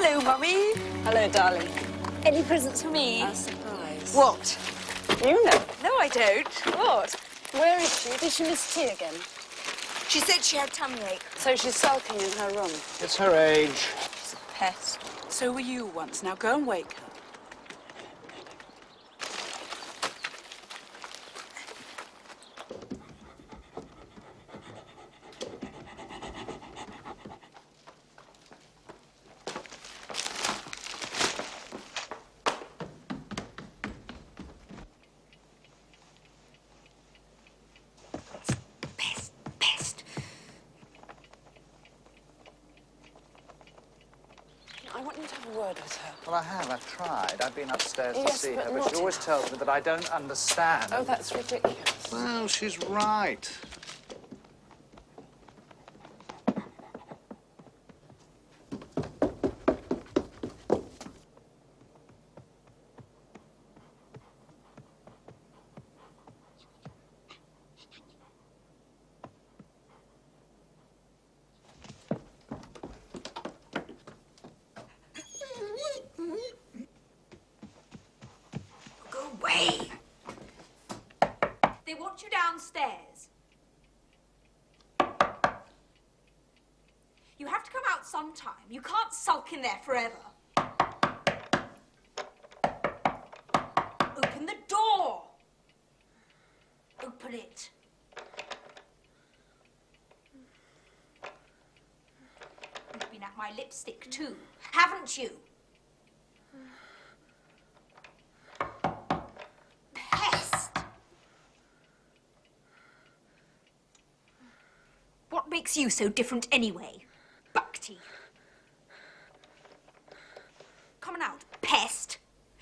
Hello, Mummy. Hello, darling. Any presents for me? A surprise. What? You know. No, I don't. What? Where is she? Did she miss tea again? She said she had tummy ache. So she's sulking in her room. It's her age. She's a pest. So were you once. Now go and wake her. Pest. I want you to have a word with her. Well, I have. I've tried. I've been upstairs to Yes, see but her, but not she always enough. tells me that I don't understand. Oh, that's ridiculous. Well, she's right. Go away. They want you downstairs. You have to come out sometime. You can't sulk in there forever. Open the door. Open it. You've been at my lipstick too, haven't you? Pest! What makes you so different anyway? Bhakti. Come on out, pest.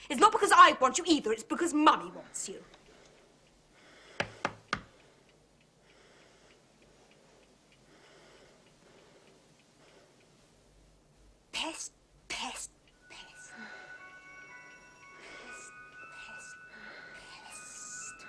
It's not because I want you either, it's because Mummy wants you. Pest, pest, pest. Pest, pest, pest.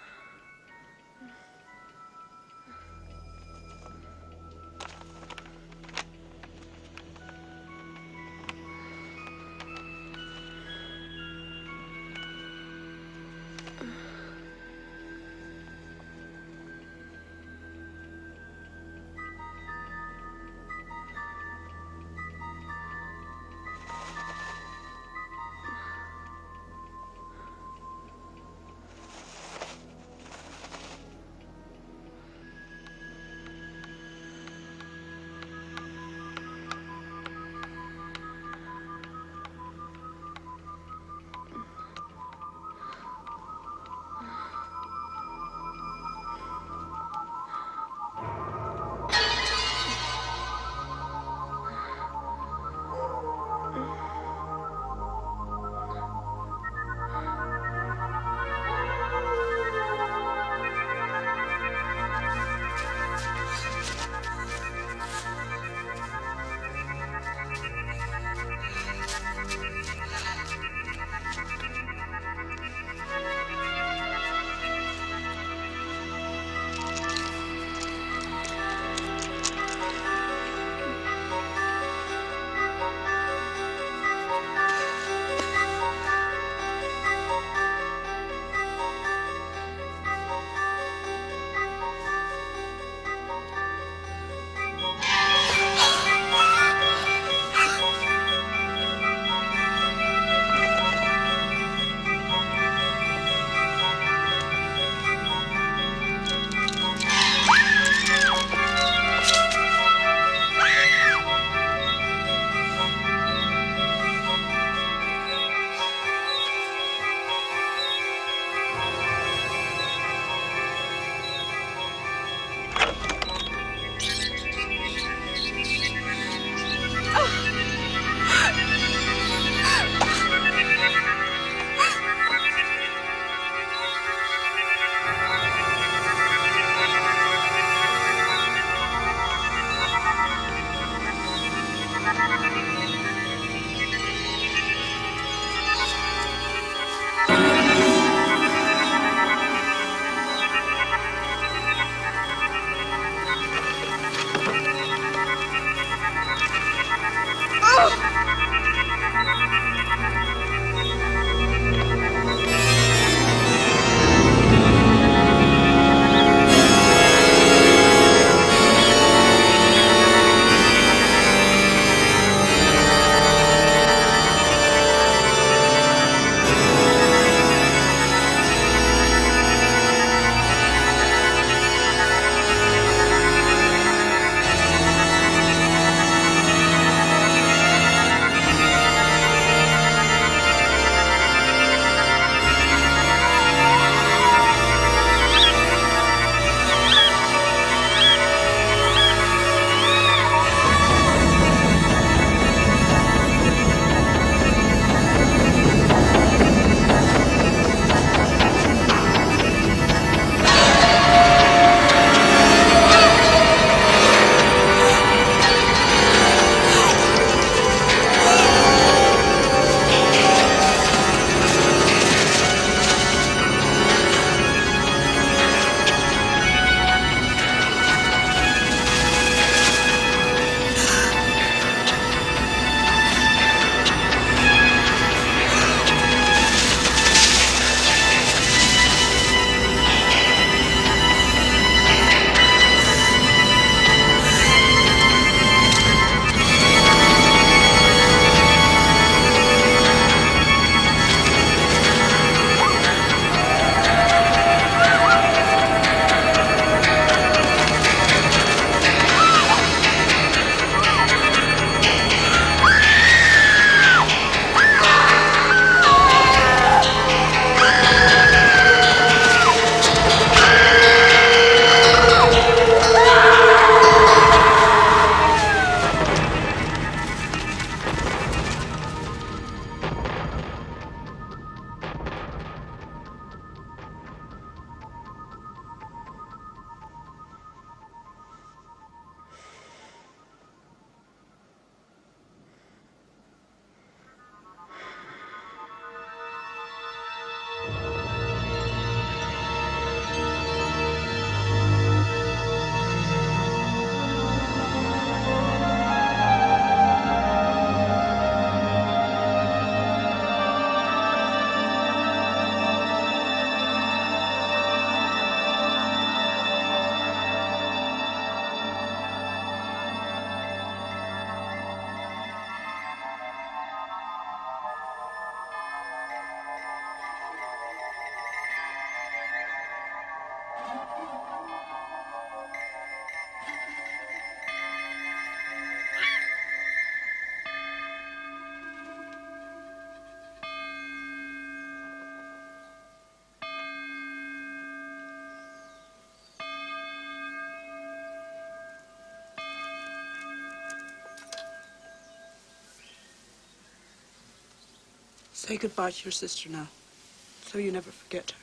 Say goodbye to your sister now, so you never forget her.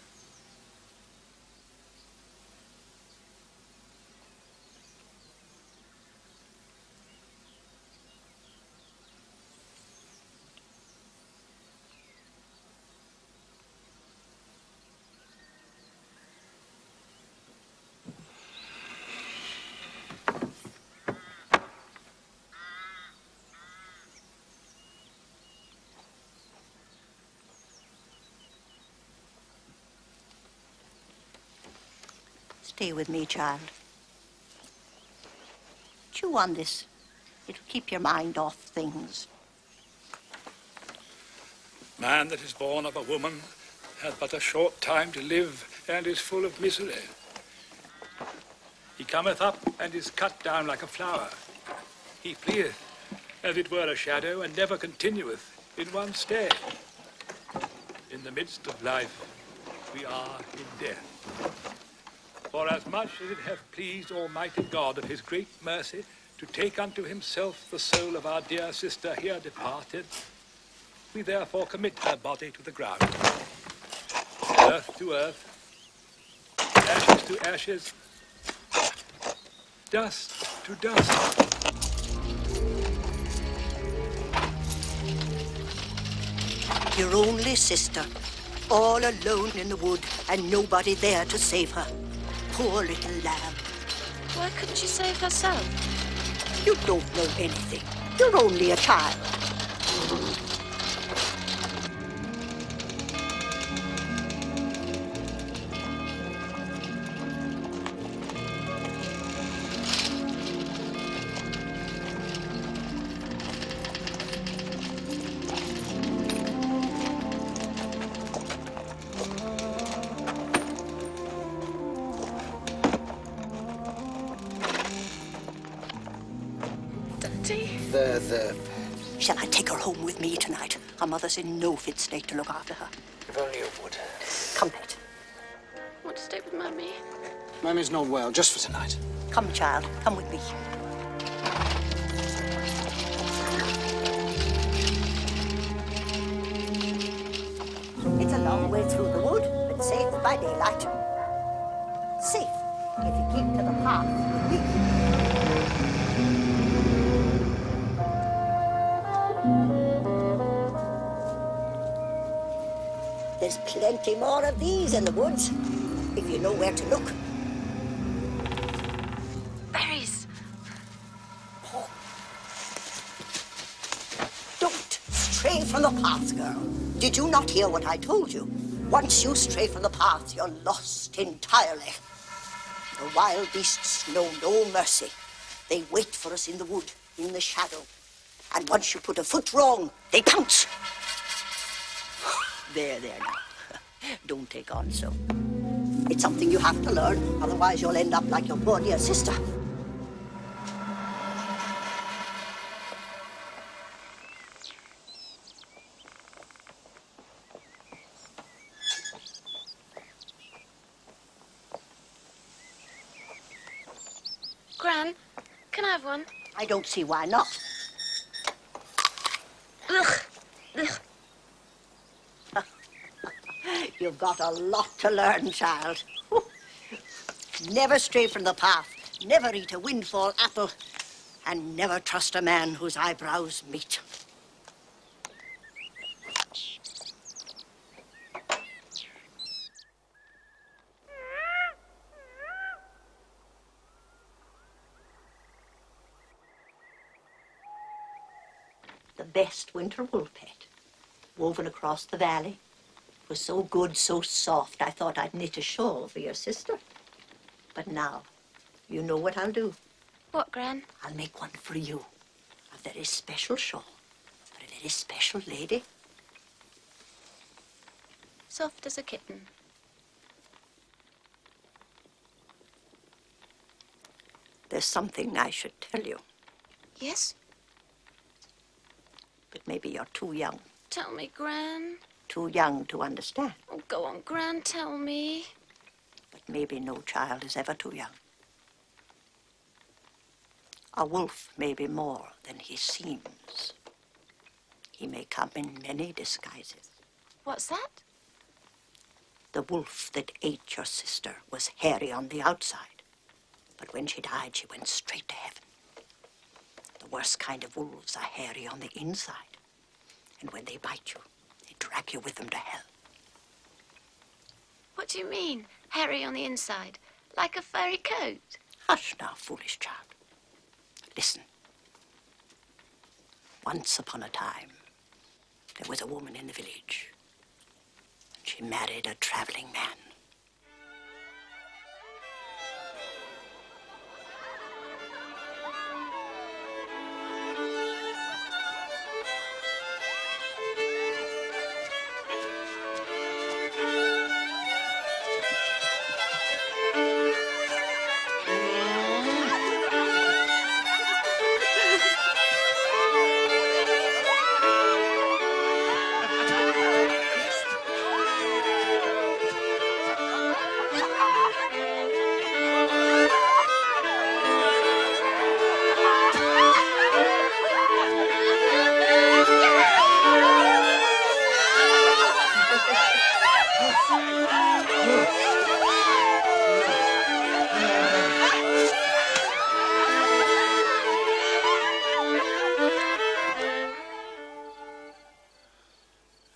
Stay with me, child. Chew on this. It'll keep your mind off things. Man that is born of a woman hath but a short time to live, and is full of misery. He cometh up and is cut down like a flower. He fleeth, as it were a shadow, and never continueth in one stay. In the midst of life, we are in death. For as much as it hath pleased Almighty God of his great mercy to take unto himself the soul of our dear sister here departed, we therefore commit her body to the ground. Earth to earth, ashes to ashes, dust to dust. Your only sister, all alone in the wood, and nobody there to save her. Poor little lamb. Why couldn't she save herself? You don't know anything. You're only a child. There. Shall I take her home with me tonight? Her mother's in no fit state to look after her. If only you would. Come, pet. I want to stay with Mummy. Mummy's not well, just for tonight. Come, child. Come with me. It's a long way through the wood, but safe by daylight. Safe if you keep to the path with me. There's plenty more of these in the woods, if you know where to look. Berries. Oh. Don't stray from the path, girl. Did you not hear what I told you? Once you stray from the path, you're lost entirely. The wild beasts know no mercy. They wait for us in the wood, in the shadow. And once you put a foot wrong, they pounce. There now. Don't take on so. It's something you have to learn, otherwise you'll end up like your poor dear sister. Gran, can I have one? I don't see why not. Ugh. Ugh. You've got a lot to learn, child. Never stray from the path, never eat a windfall apple, and never trust a man whose eyebrows meet. The best winter wool pet, woven across the valley. It was so good, so soft, I thought I'd knit a shawl for your sister. But now, you know what I'll do. What, Gran? I'll make one for you. A very special shawl for a very special lady. Soft as a kitten. There's something I should tell you, Yes? but maybe you're too young. Tell me, Gran. Too young to understand. Oh, go on, Gran, tell me. But maybe no child is ever too young. A wolf may be more than he seems. He may come in many disguises. What's that? The wolf that ate your sister was hairy on the outside, but when she died, she went straight to heaven. The worst kind of wolves are hairy on the inside, and when they bite you, they drag you with them to hell. What do you mean, hairy on the inside? Like a furry coat? Hush now, foolish child. Listen. Once upon a time, there was a woman in the village. She married a traveling man.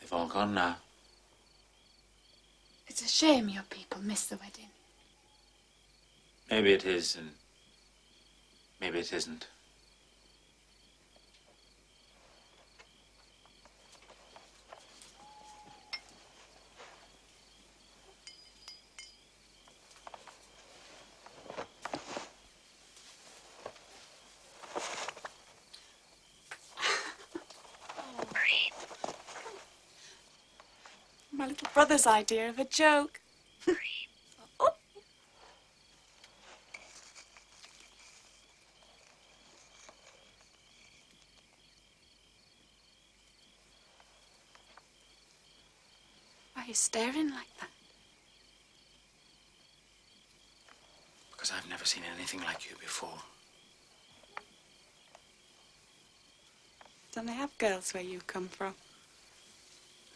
They've all gone now. It's a shame your people missed the wedding. Maybe it is, and maybe it isn't. My little brother's idea of a joke. Oh. Why are you staring like that? Because I've never seen anything like you before. Don't they have girls where you come from?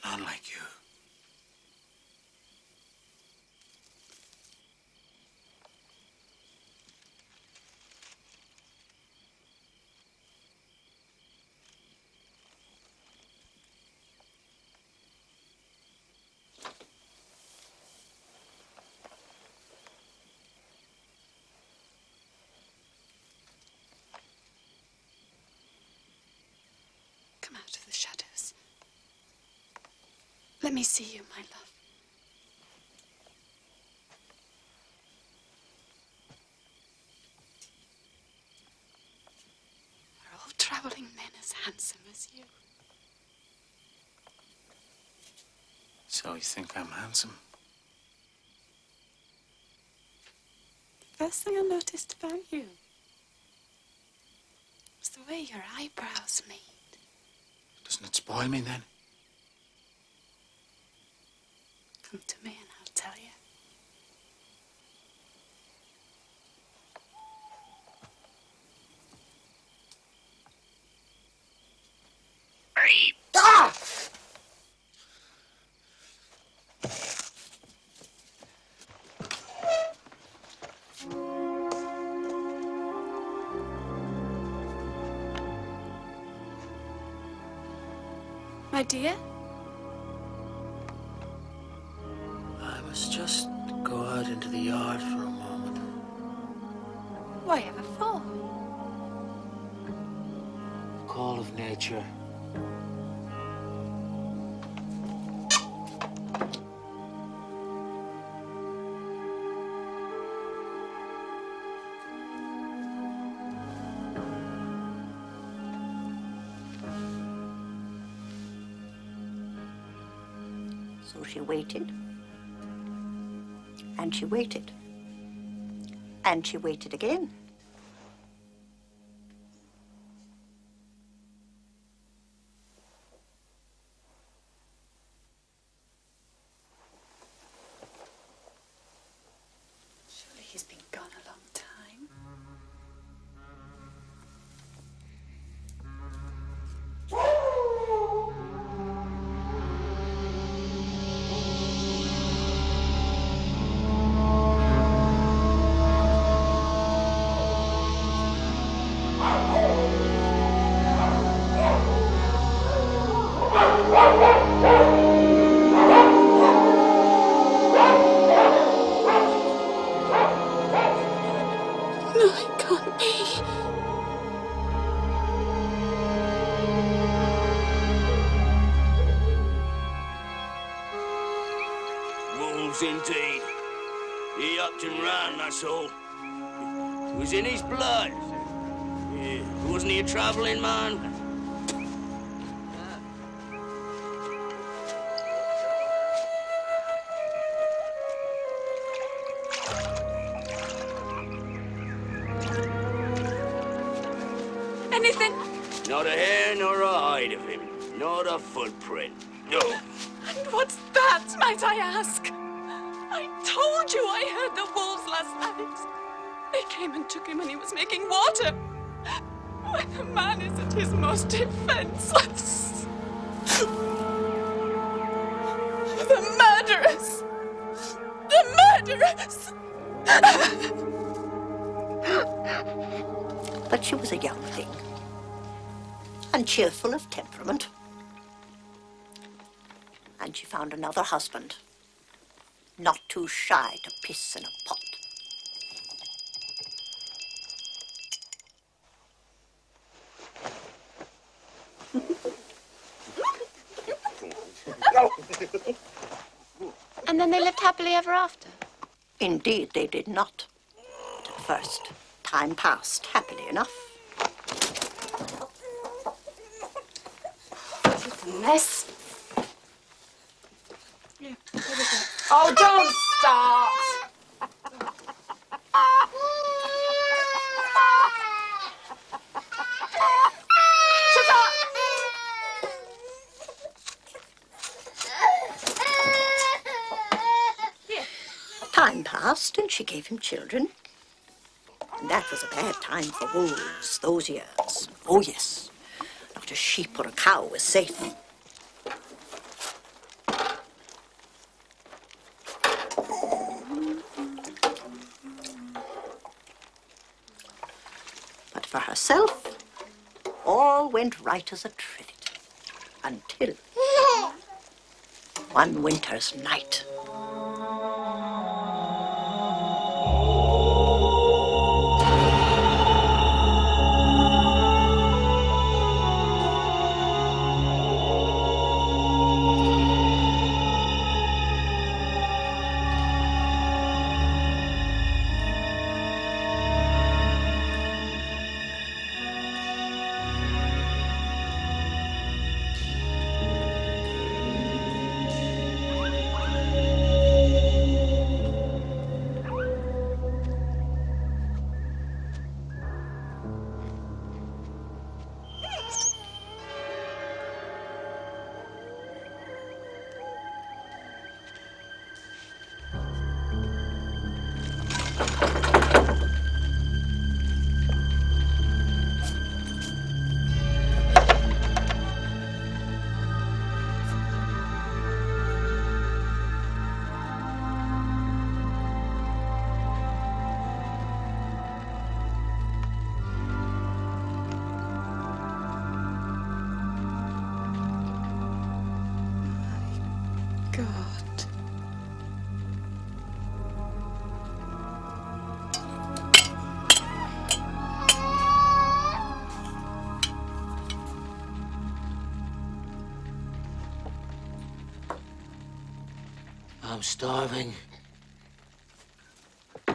None like you. Come out of the shadows. Let me see you, my love. Are all traveling men as handsome as you? So you think I'm handsome? The first thing I noticed about you was the way your eyebrows meet. Doesn't it spoil me then? Come to me and I'll tell you. Ah! My dear? I must just go out into the yard for a moment. Why ever for? Call of nature. So she waited, and she waited, and she waited again. Surely he's been gone a long time. No, it can't be. Wolves indeed. He upped and ran, that's all. It was in his blood. Yeah. Wasn't he a travelling man? Anything? Not a hair nor a hide of him. Not a footprint. No. And what's that, might I ask? I told you I heard the wolves last night. They came and took him when he was making water. When a man is at his most defenseless. The murderers! The murderers! But she was a young thing, and cheerful of temperament. And she found another husband, not too shy to piss in a pot. And then they lived happily ever after? Indeed, they did not. But at first, time passed happily enough. Mess. Yeah, oh, don't start. Shut up. Time passed, and she gave him children. And that was a bad time for wolves, those years. Oh, yes. Not a sheep or a cow was safe. But for herself, all went right as a trivet. Until one winter's night. God. I'm starving. Do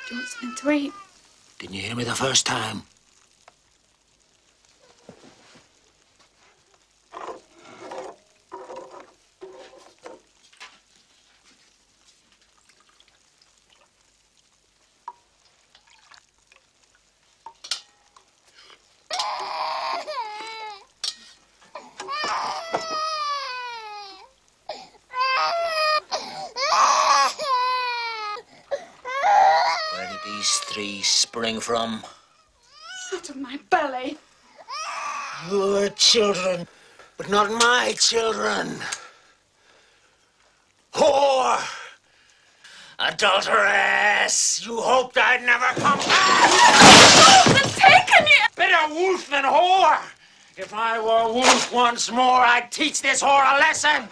you want something to eat? Didn't you hear me the first time? Where did these three spring from? Out of my belly. Your children, but not my children. Whore! Adulteress! You hoped I'd never come back! Wolves have taken you! Better wolf than whore! If I were wolf once more, I'd teach this whore a lesson!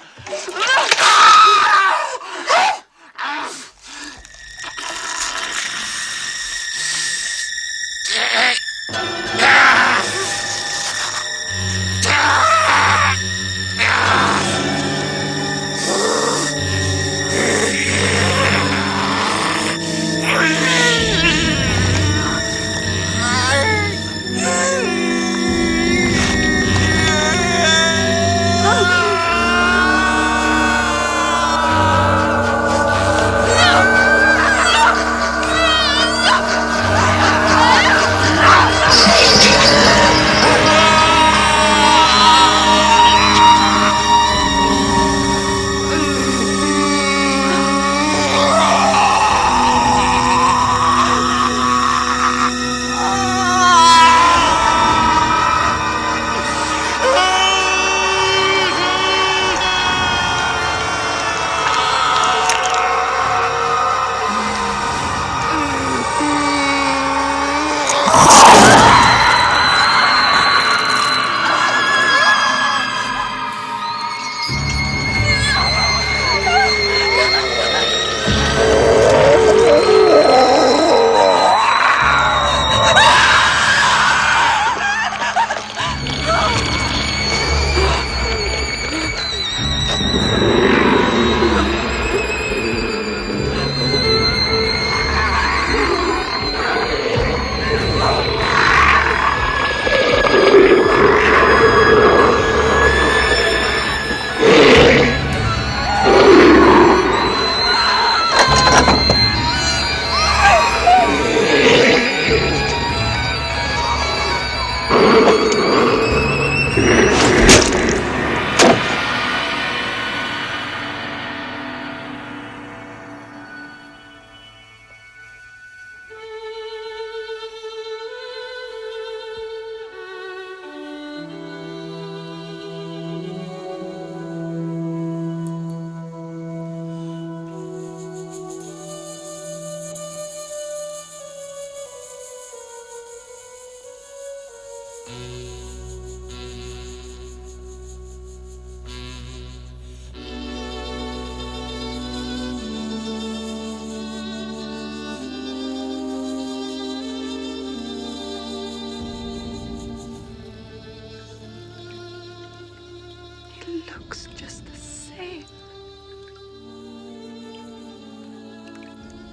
He looks just the same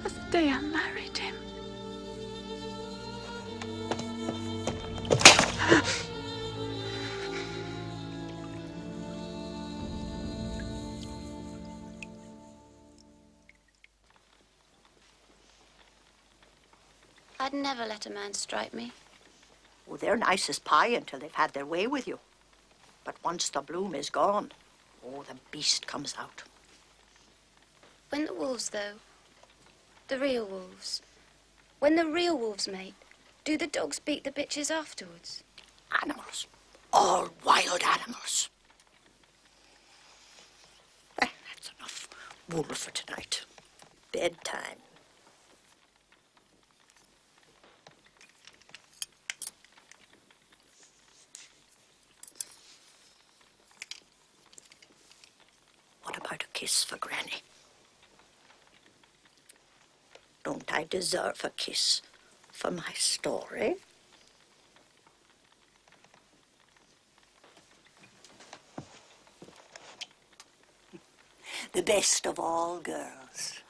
as the day I married him. I'd never let a man strike me. Oh, they're nice as pie until they've had their way with you. But once the bloom is gone, oh, the beast comes out. When the wolves, though, the real wolves, when the real wolves mate, do the dogs beat the bitches afterwards? Animals. All wild animals. That's enough wool for tonight. Bedtime. What about a kiss for Granny? Don't I deserve a kiss for my story? The best of all girls.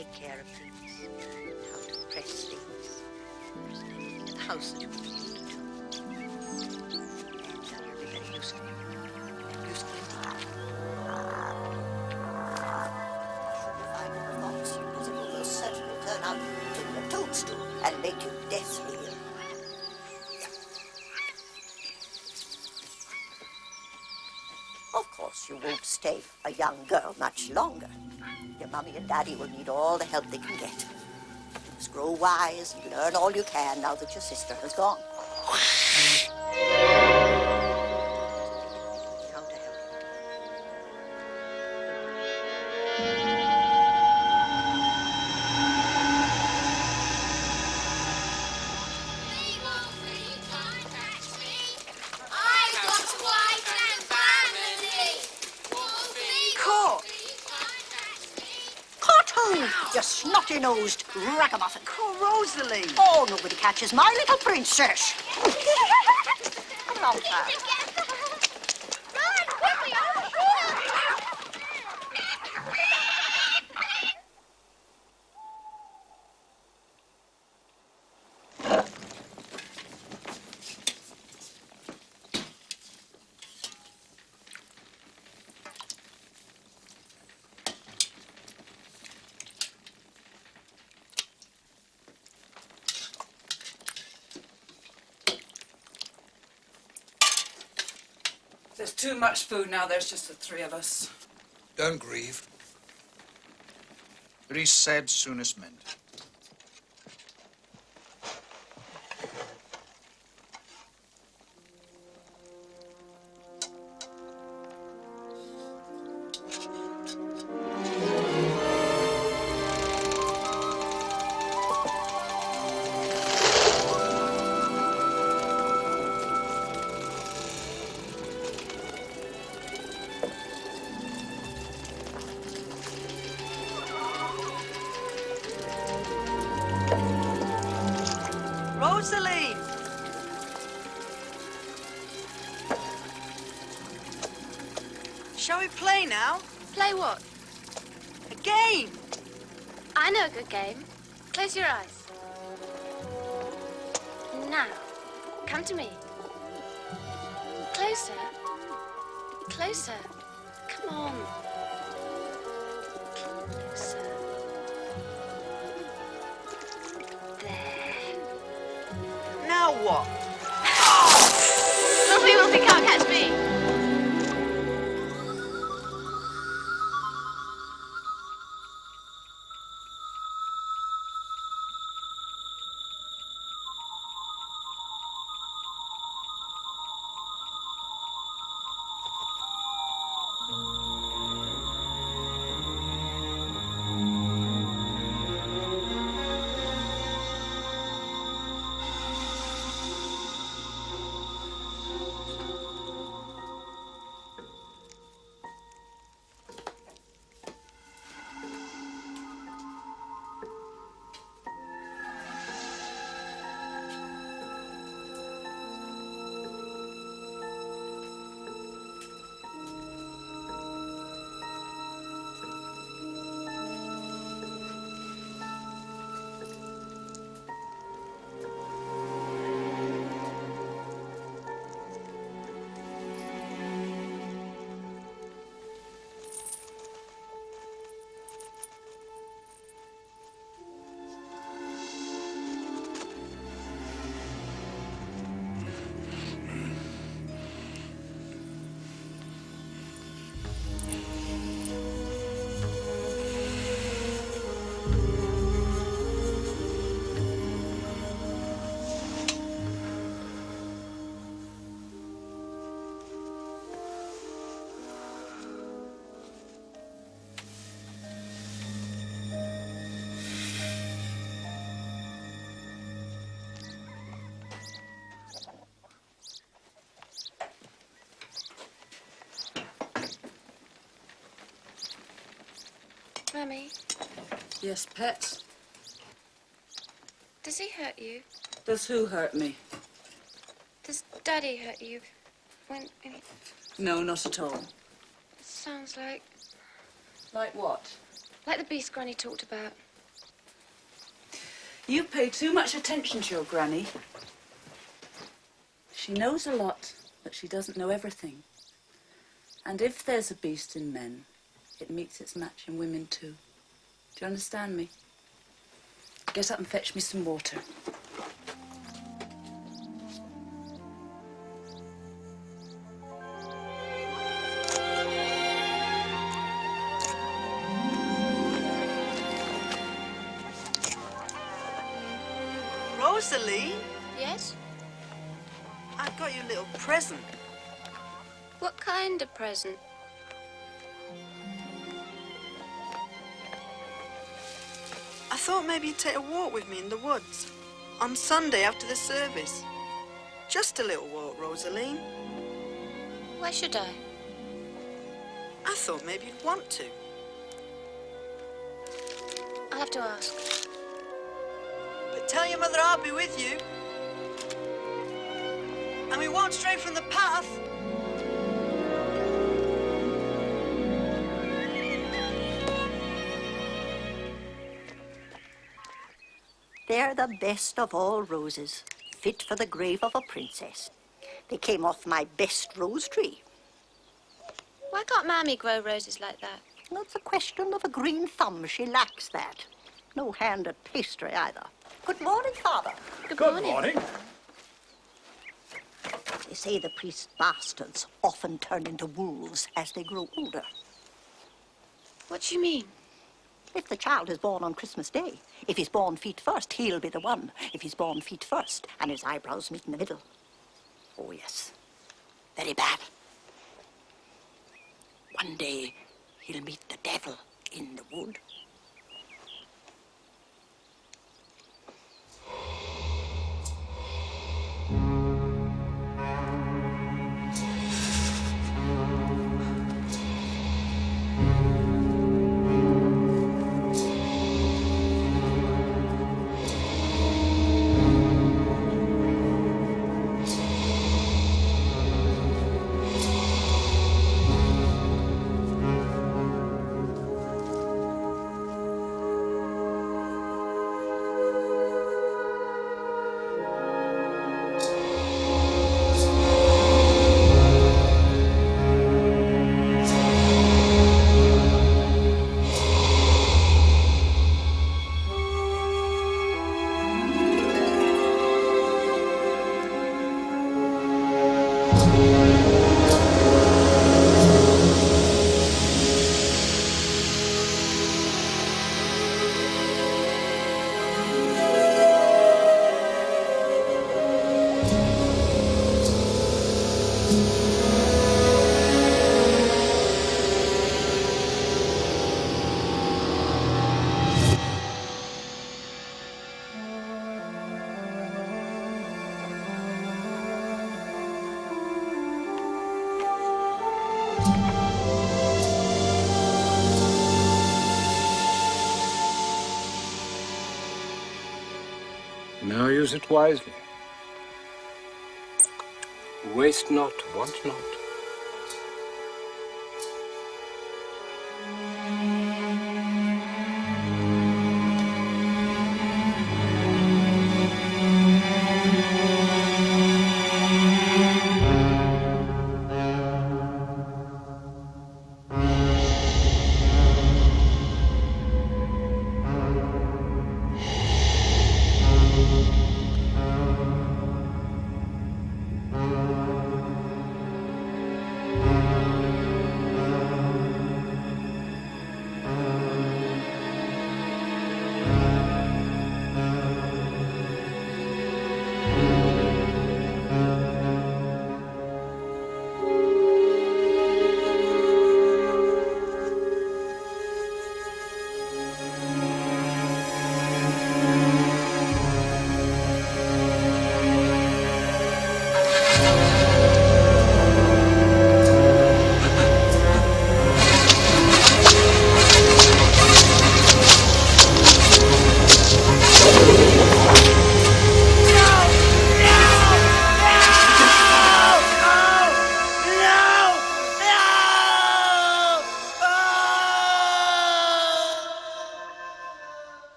take care of things, how to press things. There's anything in the house that you would be able to do. And you'll be very useful. Useful indeed. Should you find in the box, because it will most certainly turn out to be a toadstool and make you deathly ill. Of course, you won't stay a young girl much longer. Your mummy and daddy will need all the help they can get. You must grow wise and learn all you can now that your sister has gone. How to help Caught! Caught who? You snotty-nosed ragamuffin. Caught Rosalie. Oh, nobody catches my little princess. Come along, child. There's too much food now. There's just the three of us. Don't grieve. Least said, soonest mended. Rosalie! Shall we play now? Play what? A game! I know a good game. Close your eyes. Now, come to me. Closer. Closer. Come on. Closer. There. Now what? Wolfie, Wolfie, can't catch me. Mummy, Yes, pet. does he hurt you? Does who hurt me? Does Daddy hurt you? When he... No, not at all. It sounds like... Like what? Like the beast Granny talked about. You pay too much attention to your granny. She knows a lot, but she doesn't know everything. And if there's a beast in men, it meets its match in women too. Do you understand me? Get up and fetch me some water. Rosalie, Yes? I've got you a little present. What kind of present? I thought maybe you'd take a walk with me in the woods on Sunday after the service. Just a little walk, Rosaline. Why should I? I thought maybe you'd want to. I'll have to ask. But tell your mother I'll be with you. And we won't stray from the path. They're the best of all roses, fit for the grave of a princess. They came off my best rose tree. Why can't Mammy grow roses like that? It's a question of a green thumb. She lacks that. No hand at pastry either. Good morning, Father. Good morning. They say the priest's bastards often turn into wolves as they grow older. What do you mean? If the child is born on Christmas Day, if he's born feet first, he'll be the one. If he's born feet first and his eyebrows meet in the middle. Oh, yes. Very bad. One day, he'll meet the devil in the wood. Now use it wisely. Waste not, want not.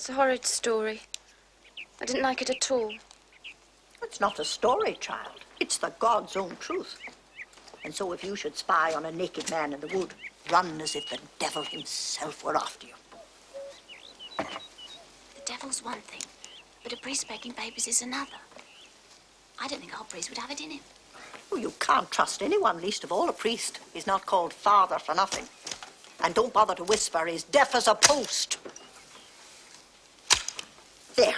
That's a horrid story. I didn't like it at all. It's not a story, child. It's the God's own truth. And so if you should spy on a naked man in the wood, run as if the devil himself were after you. The devil's one thing, but a priest begging babies is another. I don't think our priest would have it in him. Oh, you can't trust anyone, least of all a priest. He's not called father for nothing. And don't bother to whisper, he's deaf as a post. There.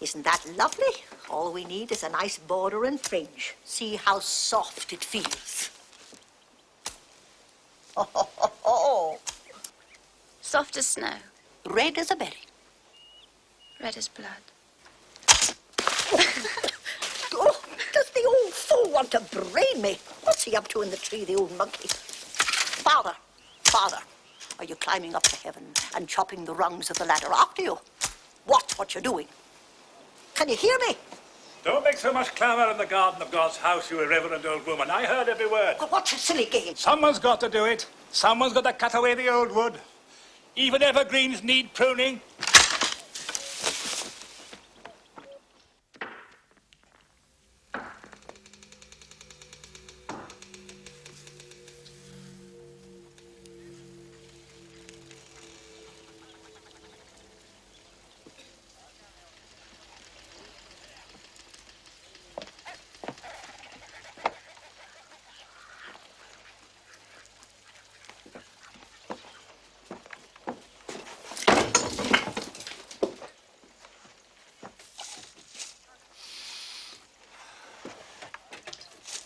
Isn't that lovely? All we need is a nice border and fringe. See how soft it feels. Oh. Soft as snow. Red as a berry. Red as blood. Oh, does the old fool want to brain me? What's he up to in the tree, the old monkey? Father, are you climbing up to heaven and chopping the rungs of the ladder after you? Watch what you're doing. Can you hear me? Don't make so much clamour in the garden of God's house, you irreverent old woman. I heard every word. Well, what's a silly game? Someone's got to do it. Someone's got to cut away the old wood. Even evergreens need pruning.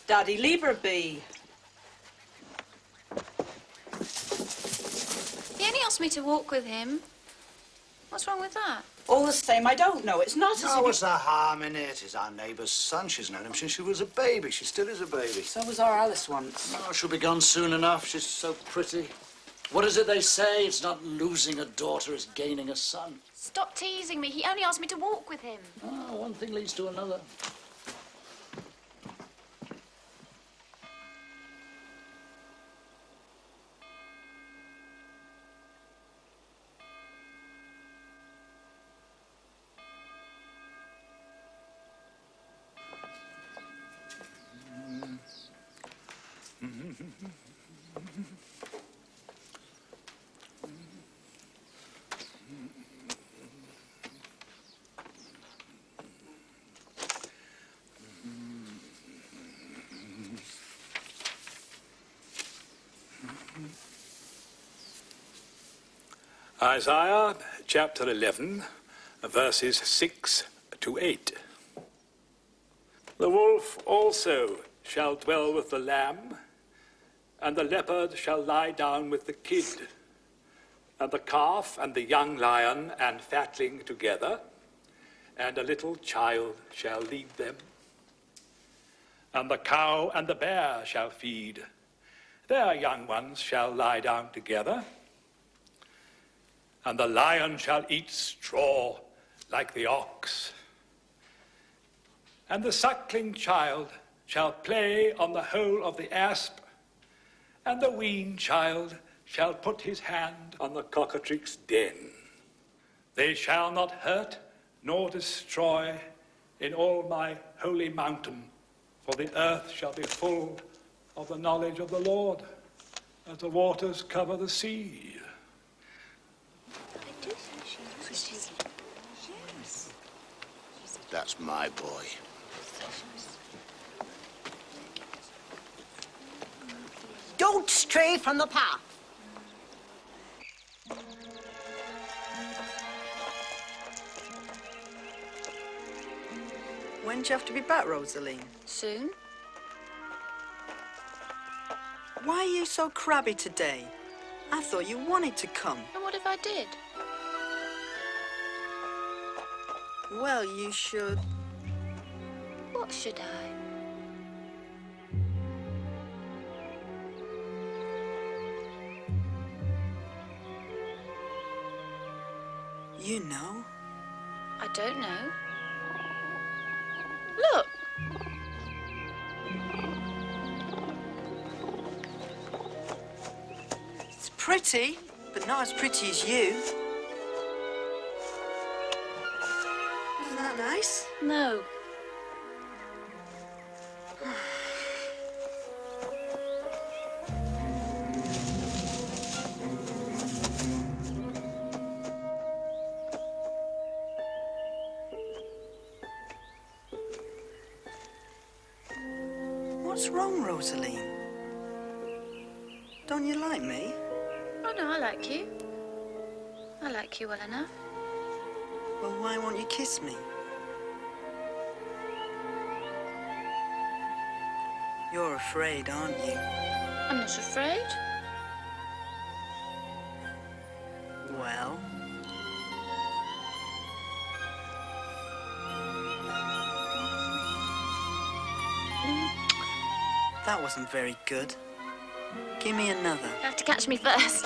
Daddy, leave her be. He only asked me to walk with him. What's wrong with that? All the same, I don't know. It's not as No, if... what's the harm in it? He's our neighbour's son. She's known him since she was a baby. She still is a baby. So was our Alice once. Oh, she'll be gone soon enough. She's so pretty. What is it they say? It's not losing a daughter, it's gaining a son. Stop teasing me. He only asked me to walk with him. Oh, one thing leads to another. Isaiah chapter 11, verses 6 to 8. The wolf also shall dwell with the lamb, and the leopard shall lie down with the kid, and the calf and the young lion and fatling together, and a little child shall lead them. And the cow and the bear shall feed, their young ones shall lie down together, and the lion shall eat straw like the ox. And the suckling child shall play on the hole of the asp, and the weaned child shall put his hand on the cockatrice's den. They shall not hurt nor destroy in all my holy mountain, for the earth shall be full of the knowledge of the Lord, as the waters cover the sea. That's my boy. Don't stray from the path. When do you have to be back, Rosaline? Soon. Why are you so crabby today? I thought you wanted to come. And what if I did? Well, you should. What should I? You know. I don't know. Look. It's pretty, but not as pretty as you. that nice? No. What's wrong, Rosaline? Don't you like me? Oh, no, I like you. I like you well enough. Well, why won't you kiss me? You're afraid, aren't you? I'm not afraid. Well... That wasn't very good. Give me another. You have to catch me first.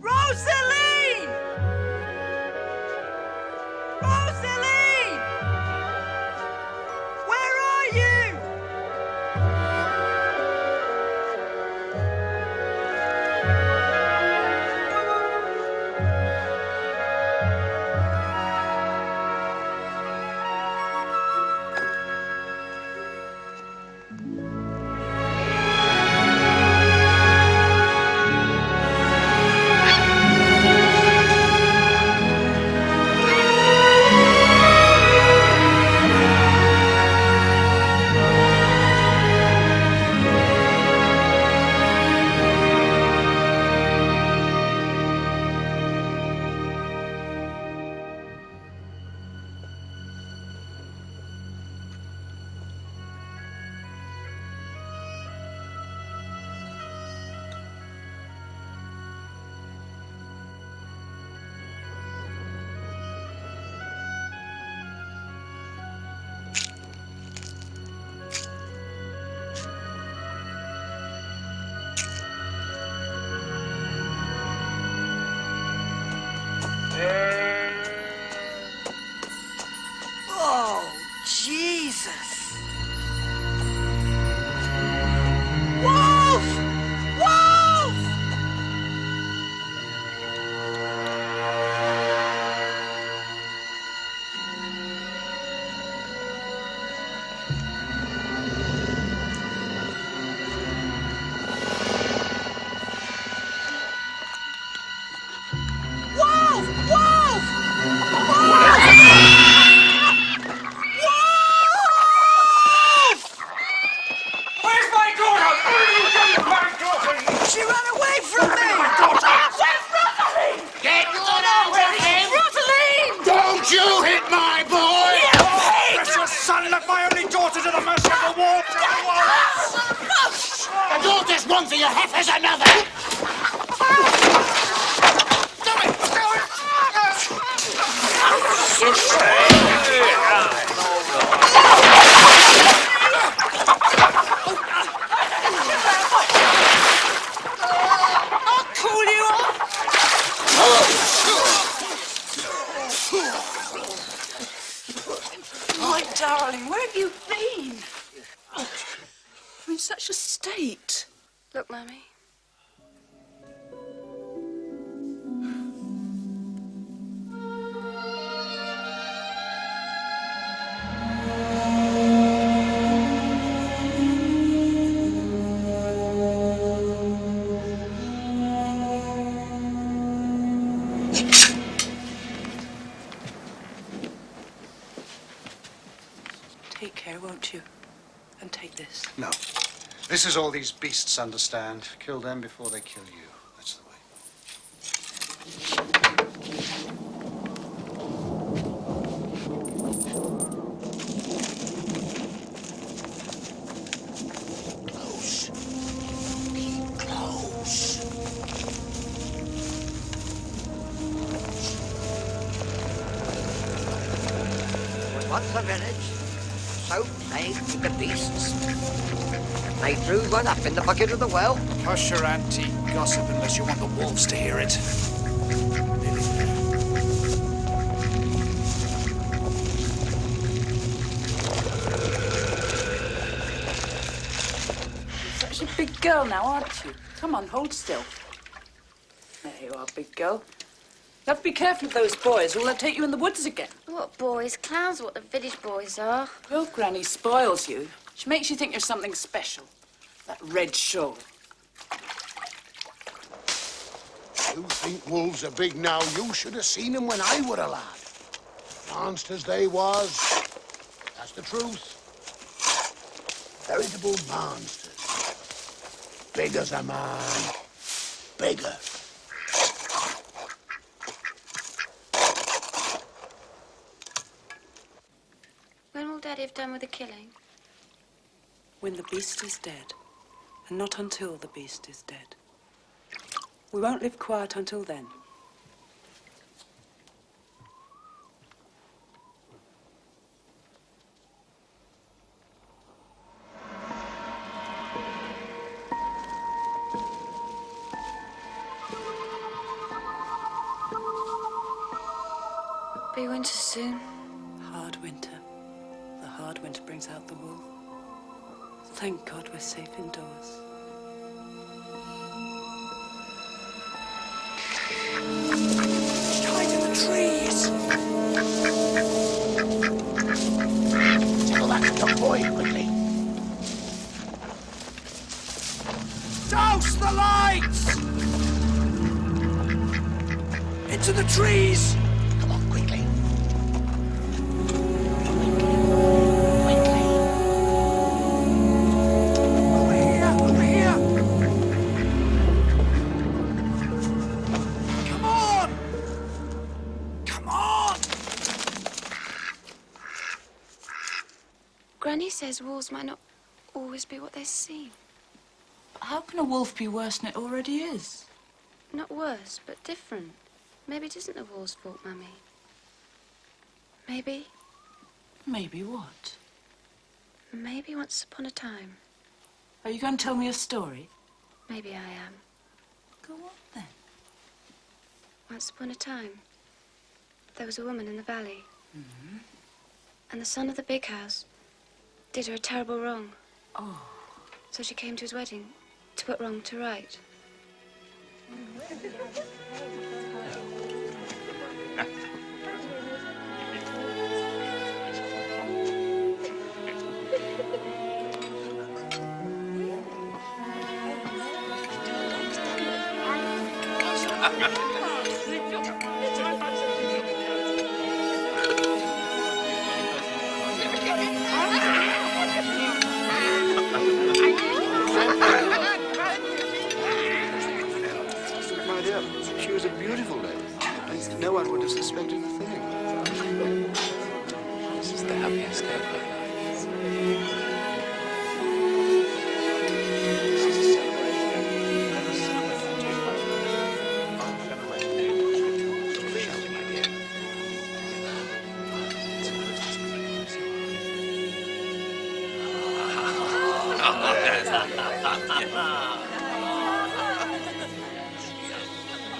Rosaline! Rosaline! Where are you? Oh, Jesus! Wolf! Wolf! Wolf! Wolf! Where's my daughter? What are you doing with my daughter? She ran away from me! Where's Rosaline? Get out of him! Rosaline! Don't you hit my boy! You pig! Precious son, left my only daughter to the mercy of the war. The daughter's one for your heifers, another. I'll cool you off! my darling, where have you been? Oh, you're in such a state. Look, Mummy. Take care, won't you? And take this. No. This is all these beasts understand. Kill them before they kill you. That's the way. Close. Keep close. Was once a village, so plagued with the beasts. They drew one up in the bucket of the well. Hush your antique gossip unless you want the wolves to hear it. You're such a big girl now, aren't you? Come on, hold still. There you are, big girl. You have to be careful of those boys, or they'll take you in the woods again. What boys? Clowns are what the village boys are. Well, Granny spoils you. She makes you think you're something special. That red shawl. You think wolves are big now? You should have seen them when I were a lad. Monsters they was. That's the truth. Veritable monsters. Big as a man. Bigger. When will Daddy have done with the killing? When the beast is dead, and not until the beast is dead. We won't live quiet until then. Be winter soon. Hard winter. The hard winter brings out the wool. Thank God we're safe indoors. It's tied in the trees. Tickle that young boy quickly. Douse the lights! Into the trees! Come on, quickly. Granny says wolves might not always be what they seem. How can a wolf be worse than it already is? Not worse, but different. Maybe it isn't the wolves' fault, Mummy. Maybe. Maybe what? Maybe once upon a time. Are you going to tell me a story? Maybe I am. Go on, then. Once upon a time, there was a woman in the valley. Mm-hmm. And the son of the big house did her a terrible wrong. Oh. So she came to his wedding to put wrong to right. My dear, she was a beautiful lady. No one would have suspected a thing. This is the happiest day of my life.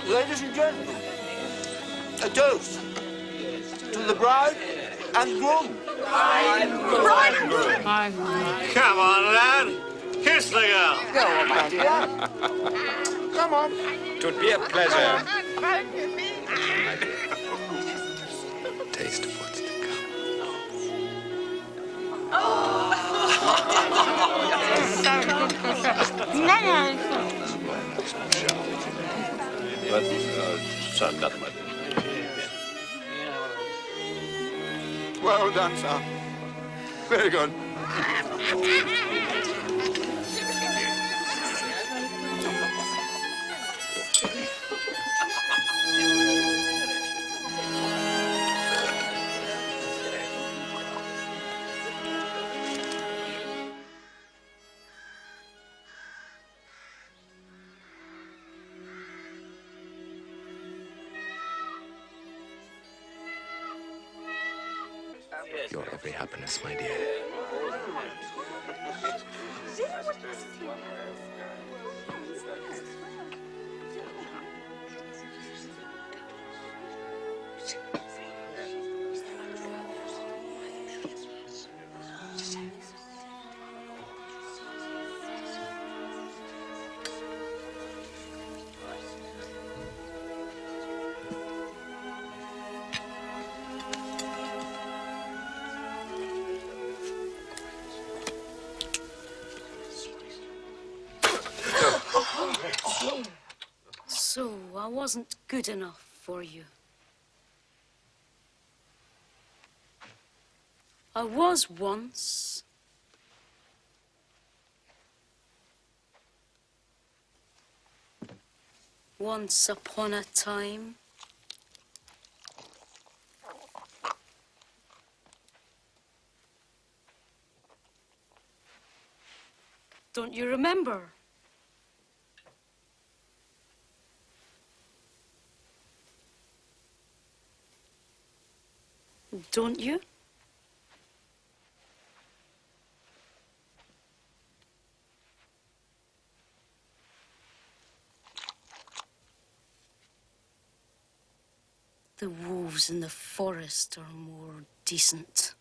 Ladies and gentlemen, a toast to the bride and groom. Come on, lad. Kiss the girl. Go on, my dear. Come on. Twould be a pleasure. Taste of what's to But, son, nothing but... Well done, son. Very good. Your every happiness, my dear. So, I wasn't good enough for you. I was once. Once upon a time. Don't you remember? Don't you? The wolves in the forest are more decent.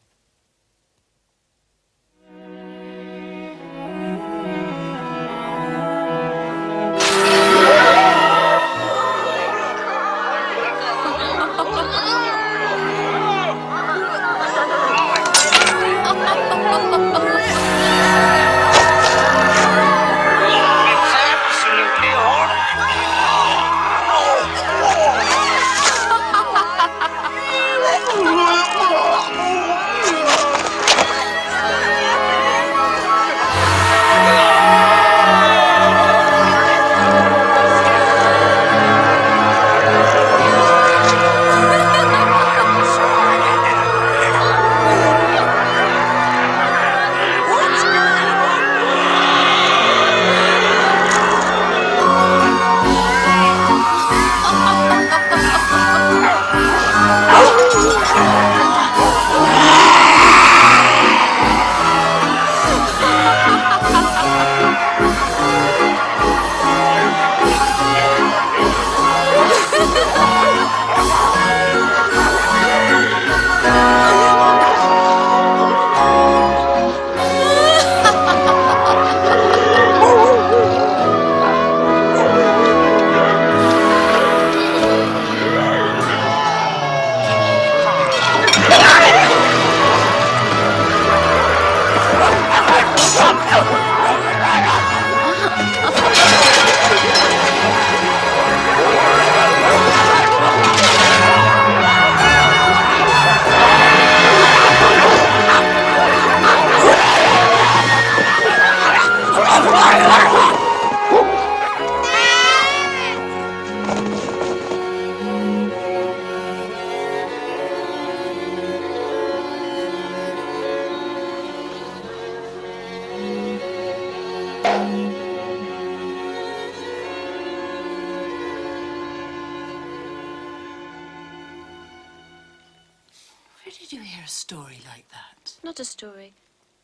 Where did you hear a story like that? Not a story,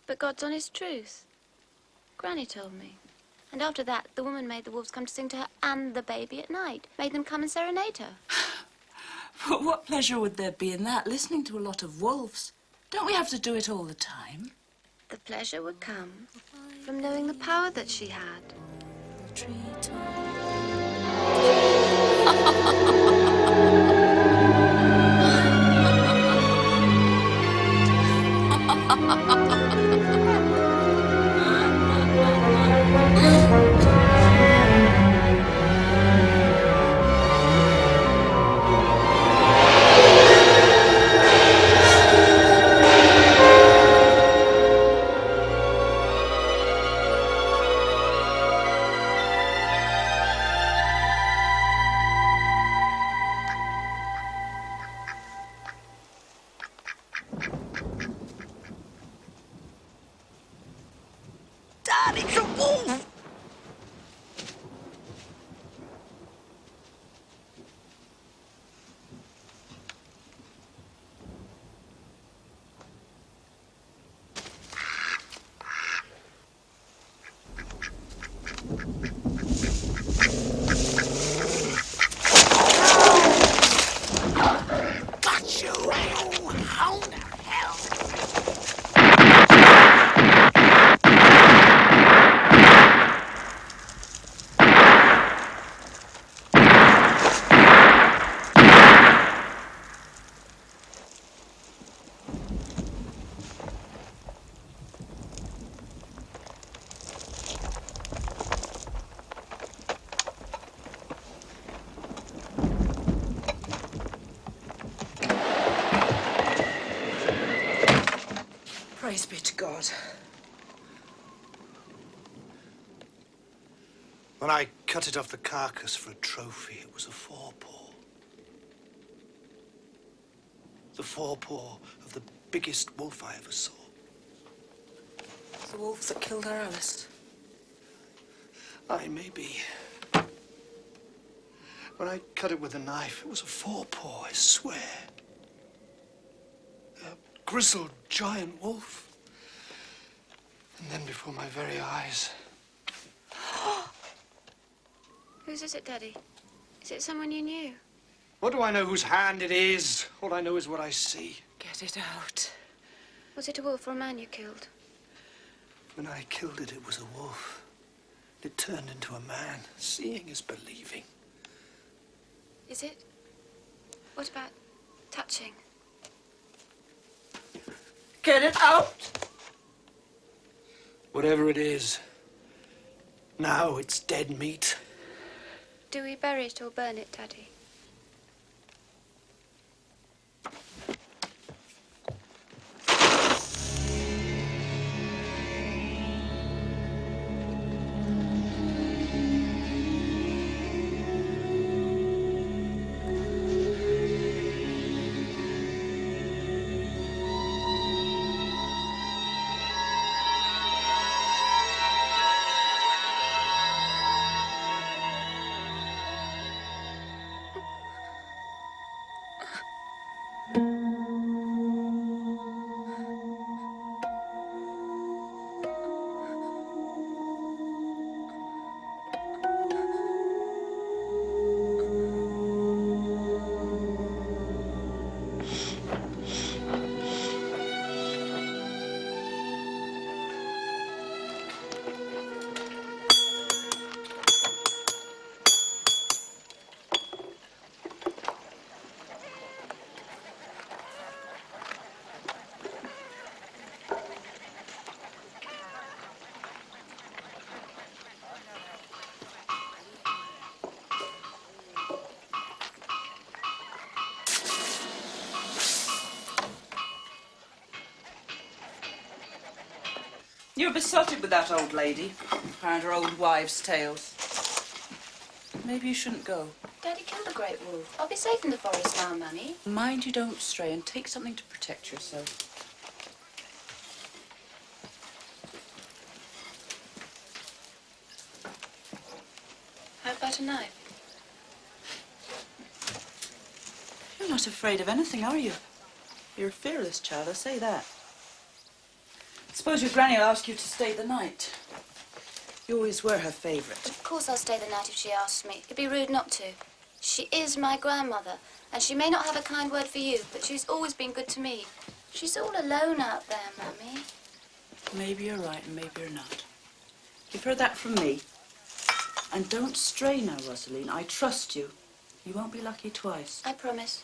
but God's honest truth. Granny told me. And after that, the woman made the wolves come to sing to her and the baby at night. Made them come and serenade her. But what pleasure would there be in that, listening to a lot of wolves? Don't we have to do it all the time? The pleasure would come from knowing the power that she had. Dad, it's a wolf! Got you, you hound of hell! Praise be to God. When I cut it off the carcass for a trophy, it was a forepaw. The forepaw of the biggest wolf I ever saw. The wolf that killed our Alice. Aye, maybe. When I cut it with a knife, it was a forepaw, I swear. A grizzled giant wolf. And then before my very eyes... Whose is it, Daddy? Is it someone you knew? What do I know whose hand it is? All I know is what I see. Get it out. Was it a wolf or a man you killed? When I killed it, it was a wolf. It turned into a man. Seeing is believing. Is it? What about touching? Get it out! Whatever it is, now it's dead meat. Do we bury it or burn it, Daddy? You're besotted with that old lady and her old wives' tales. Maybe you shouldn't go. Daddy killed a great wolf. I'll be safe in the forest now, Mummy. Mind you don't stray and take something to protect yourself. How about a knife? You're not afraid of anything, are you? You're a fearless child, I say that. Suppose your granny will ask you to stay the night. You always were her favourite. Of course I'll stay the night if she asks me. It'd be rude not to. She is my grandmother, and she may not have a kind word for you, but she's always been good to me. She's all alone out there, Mummy. Maybe you're right and maybe you're not. You've heard that from me. And don't stray now, Rosaline. I trust you. You won't be lucky twice. I promise.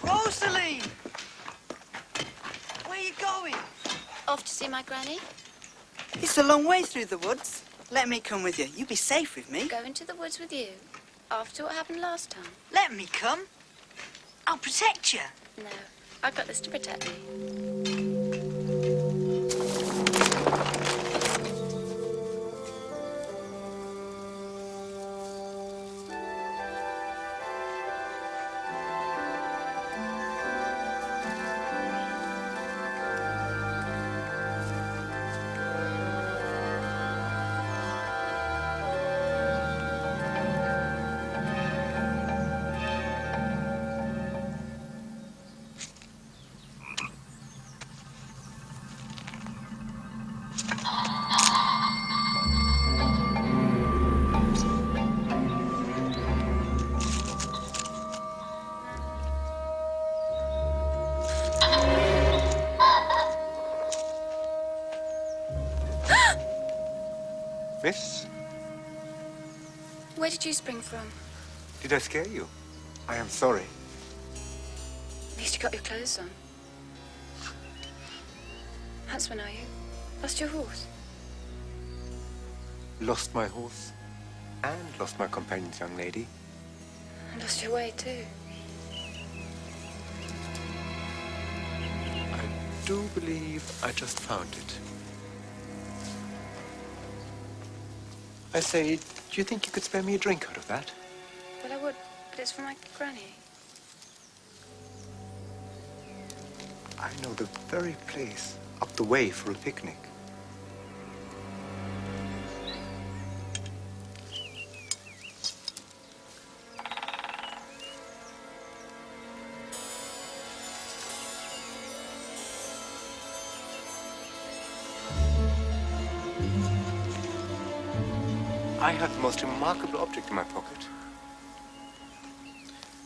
Rosaline! Where are you going? Off to see my granny? It's a long way through the woods. Let me come with you. You be safe with me. Go into the woods with you? After what happened last time? Let me come. I'll protect you. No, I've got this to protect me. Miss, Where did you spring from? did I scare you? I am sorry. At least you got your clothes on. Huntsman, are you? Lost your horse? Lost my horse and lost my companion's young lady. And lost your way, too. I do believe I just found it. I say, do you think you could spare me a drink out of that? Well, I would, but it's for my granny. I know the very place up the way for a picnic. I have the most remarkable object in my pocket.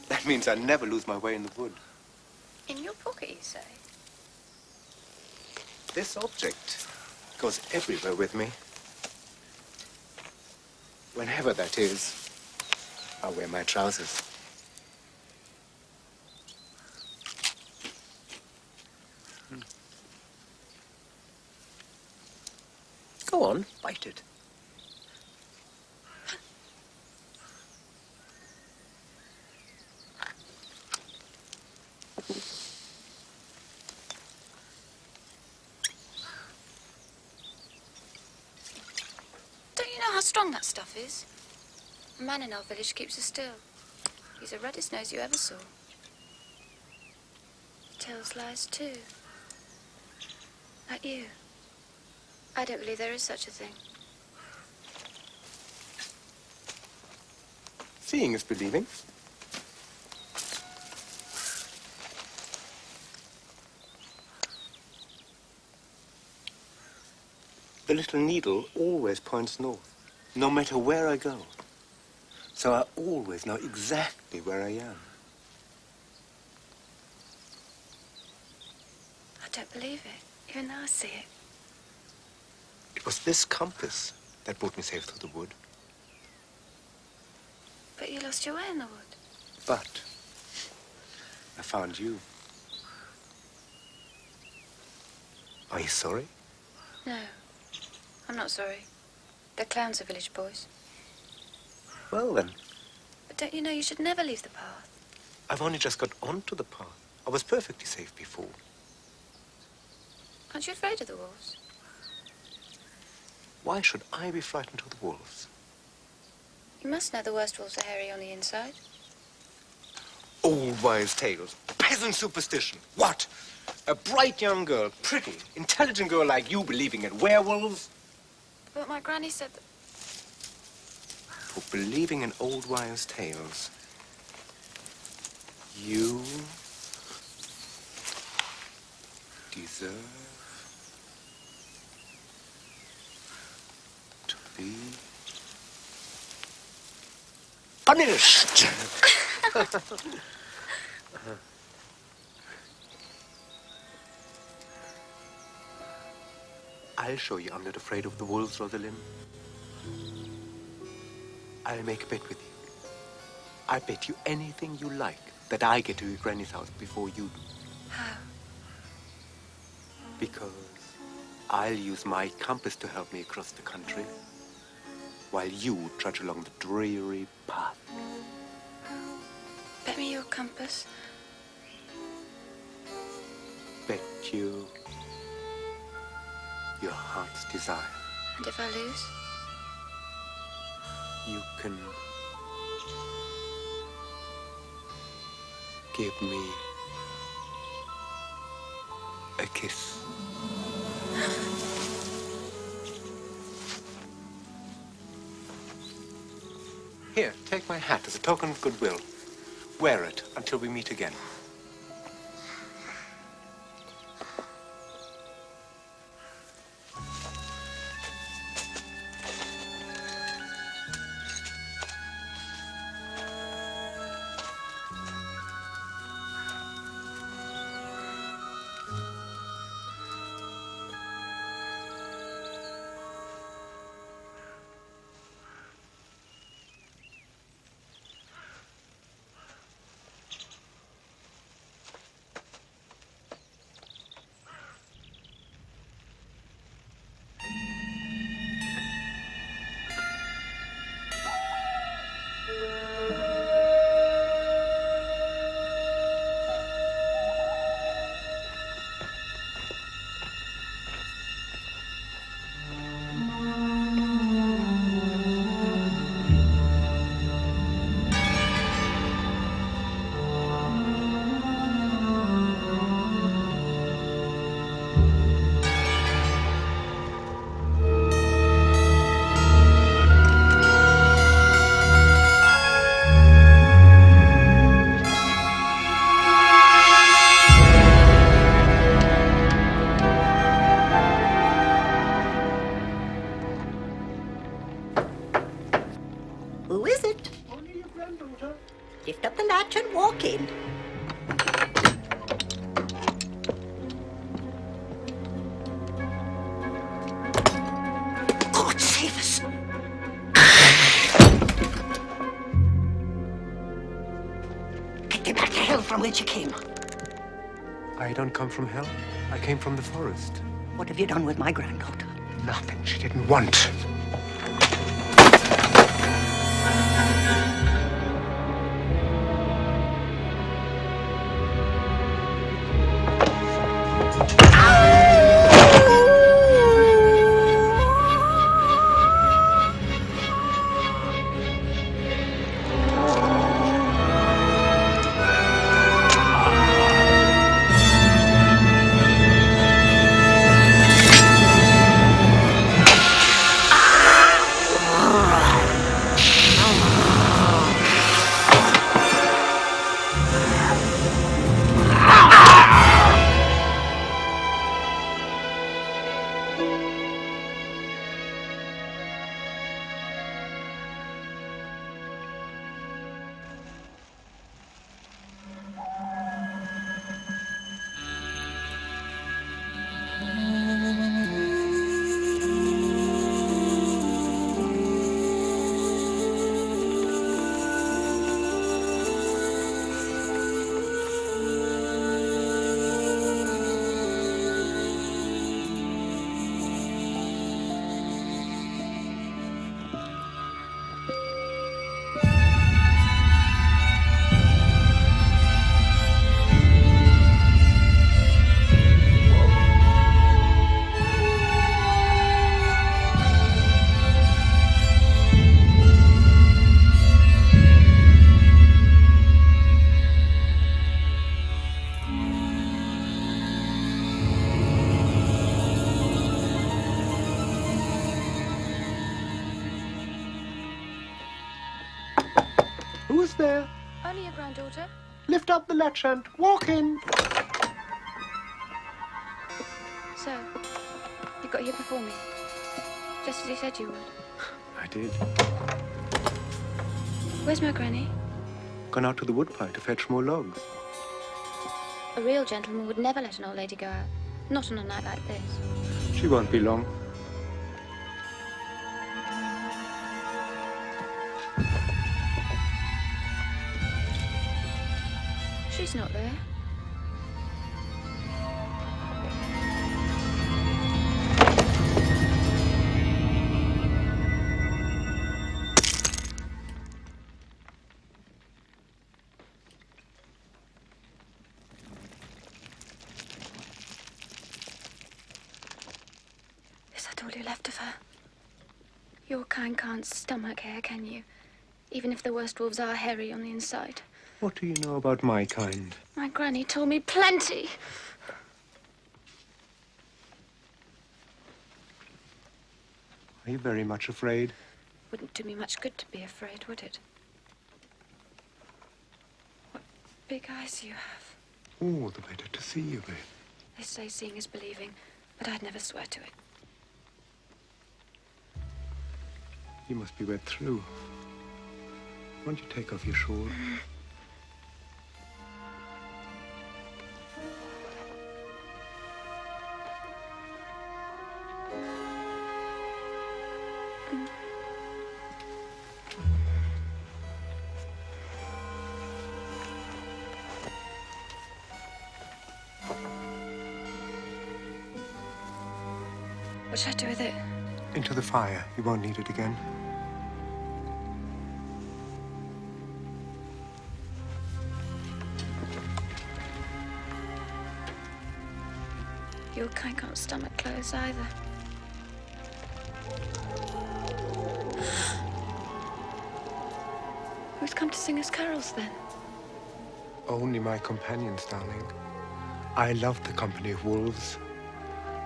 That means I never lose my way in the wood. In your pocket, you say? This object goes everywhere with me. Whenever that is, I wear my trousers. Go on, bite it. Don't you know how strong that stuff is? A man in our village keeps it still. He's the reddest nose you ever saw. He tells lies, too. Like you. I don't believe there is such a thing. Seeing is believing. The little needle always points north, no matter where I go. So I always know exactly where I am. I don't believe it, even though I see it. It was this compass that brought me safe through the wood. But you lost your way in the wood. But I found you. Are you sorry? No, I'm not sorry. The clowns are village boys. Well, then, But don't you know you should never leave the path? I've only just got onto the path. I was perfectly safe before. Aren't you afraid of the wolves? Why should I be frightened of the wolves? You must know the worst wolves are hairy on the inside. Old wives' tales. Peasant superstition. What? A bright young girl, pretty, intelligent girl like you believing in werewolves? But my granny said that... For believing in old wives' tales, you deserve to be punished. I'll show you I'm not afraid of the wolves, Rosalind. I'll make a bet with you. I bet you anything you like that I get to your granny's house before you do. How? Because I'll use my compass to help me across the country, while you trudge along the dreary path. Bet me your compass. Bet you your heart's desire. And if I lose? You can give me a kiss. Here, take my hat as a token of goodwill. Wear it until we meet again. Who is it? Only your granddaughter. Lift up the latch and walk in. God save us! Get thee back to hell from whence you came. I don't come from hell. I came from the forest. What have you done with my granddaughter? Nothing she didn't want. Ah! Who's there? Only your granddaughter. Lift up the latch and walk in. So, you got here before me. Just as you said you would. I did. Where's my granny? Gone out to the woodpile to fetch more logs. A real gentleman would never let an old lady go out. Not on a night like this. She won't be long. She's not there. Is that all you left of her? Your kind can't stomach hair, can you? Even if the worst wolves are hairy on the inside. What do you know about my kind? My granny told me plenty. Are you very much afraid? Wouldn't do me much good to be afraid, would it? What big eyes you have. Oh, the better to see you with. They say seeing is believing, but I'd never swear to it. You must be wet through. Why don't you take off your shawl? What should I do with it? Into the fire. You won't need it again. Your kind can't stomach clothes either. Who's come to sing us carols then? Only my companions, darling. I love the company of wolves.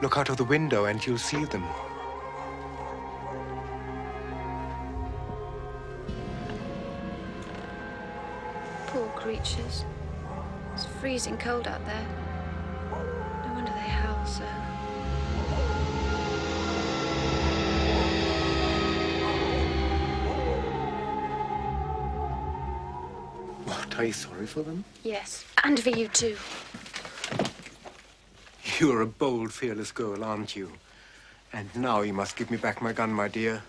Look out of the window and you'll see them. Poor creatures. It's freezing cold out there. No wonder they howl so. What, are you sorry for them? Yes, and for you too. You're a bold, fearless girl, aren't you? And now you must give me back my gun, my dear.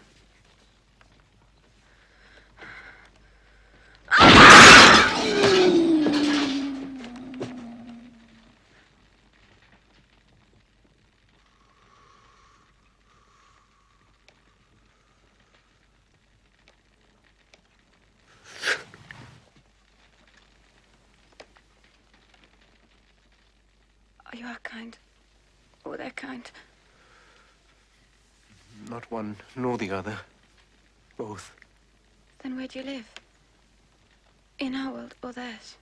You are kind. Or they're kind. Not one nor the other. Both. Then where do you live? In our world or theirs?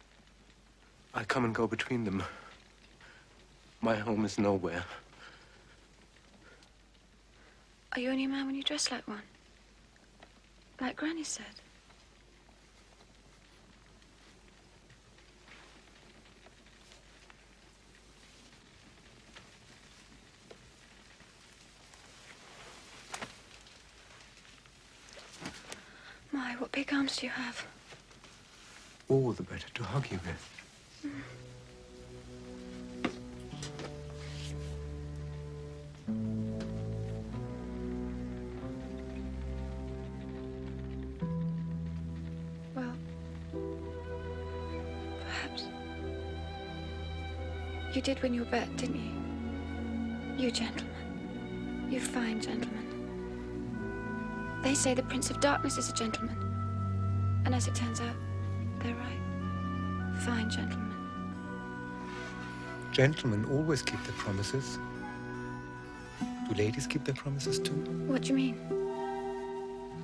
I come and go between them. My home is nowhere. Are you only a man when you dress like one? Like Granny said. My, what big arms do you have? All the better to hug you with. Well, perhaps. You did win your bet, didn't you? You gentlemen. You fine gentlemen. They say the Prince of Darkness is a gentleman. And as it turns out, they're right. Fine gentlemen. Gentlemen always keep their promises. Do ladies keep their promises too? What do you mean?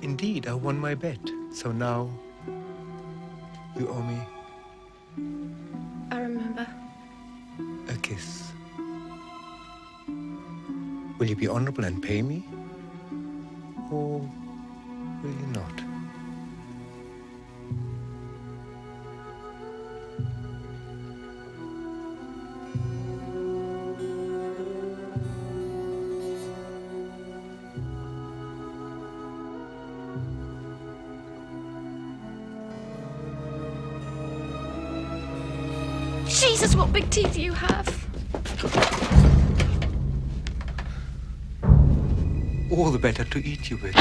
Indeed, I won my bet. So now, you owe me I remember. a kiss. Will you be honorable and pay me? Or will you not? Jesus, what big teeth you have. All the better to eat you with.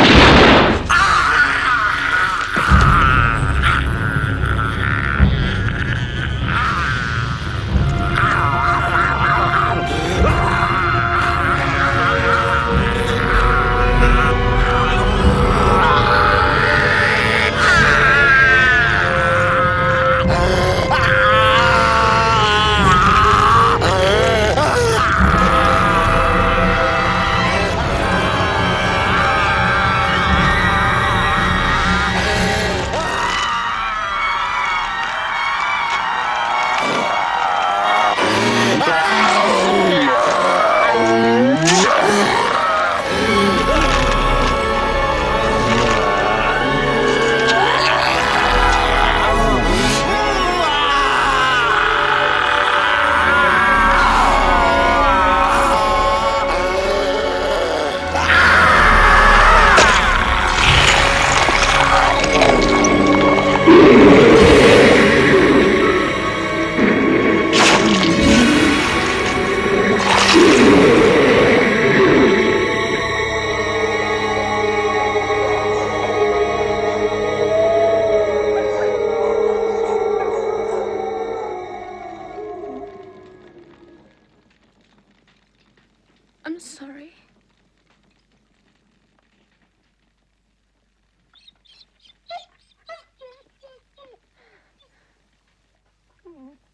I'm sorry.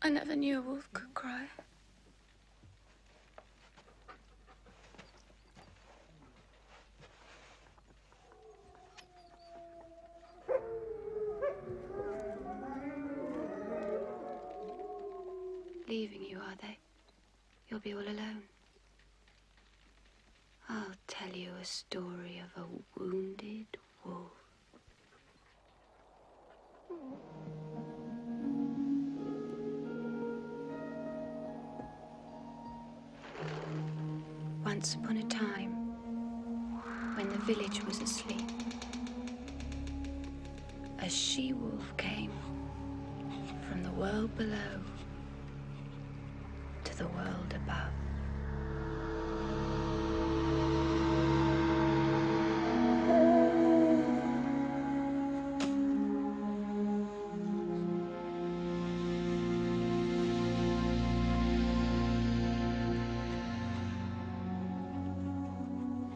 I never knew a wolf could cry. Leaving you, are they? You'll be all alone. I'll tell you a story of a wounded wolf. Once upon a time, when the village was asleep, a she-wolf came from the world below to the world above.